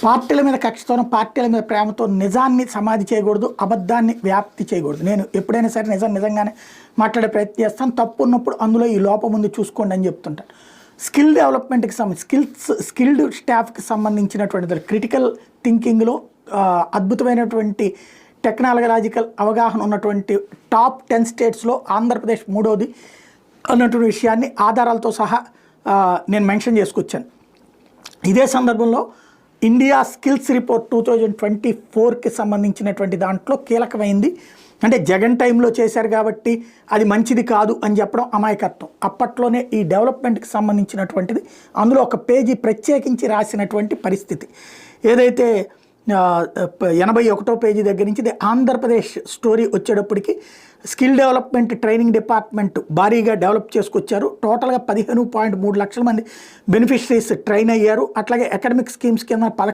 పార్టీల మీద కక్షతోనో పార్టీల మీద ప్రేమతో నిజాన్ని సమాధి చేయకూడదు, అబద్ధాన్ని వ్యాప్తి చేయకూడదు. నేను ఎప్పుడైనా సరే నిజంగానే మాట్లాడే ప్రయత్నం చేస్తాను. తప్పు ఉన్నప్పుడు అందులో ఈ లోపం ఉంది చూసుకోండి అని చెప్తుంటాను. స్కిల్ డెవలప్మెంట్కి స్కిల్డ్ స్టాఫ్కి సంబంధించినటువంటి క్రిటికల్ థింకింగ్లో అద్భుతమైనటువంటి టెక్నాలజికల్ అవగాహన ఉన్నటువంటి టాప్ 10 స్టేట్స్లో ఆంధ్రప్రదేశ్ 3వది అన్నటువంటి విషయాన్ని ఆధారాలతో సహా నేను మెన్షన్ చేసుకొచ్చాను. ఇదే సందర్భంలో ఇండియా స్కిల్స్ రిపోర్ట్ 2024కి సంబంధించినటువంటి దాంట్లో కీలకమైంది. అంటే జగన్ టైంలో చేశారు కాబట్టి అది మంచిది కాదు అని చెప్పడం అమాయకత్వం. అప్పట్లోనే ఈ డెవలప్మెంట్కి సంబంధించినటువంటిది అందులో ఒక పేజీ ప్రత్యేకించి రాసినటువంటి పరిస్థితి. ఏదైతే 81వ పేజీ దగ్గర నుంచి ఆంధ్రప్రదేశ్ స్టోరీ వచ్చేటప్పటికి స్కిల్ డెవలప్మెంట్ ట్రైనింగ్ డిపార్ట్మెంట్ భారీగా డెవలప్ చేసుకొచ్చారు. టోటల్గా 15.3 లక్షల మంది బెనిఫిషరీస్ ట్రైన్ అయ్యారు. అట్లాగే అకాడమిక్ స్కీమ్స్ కింద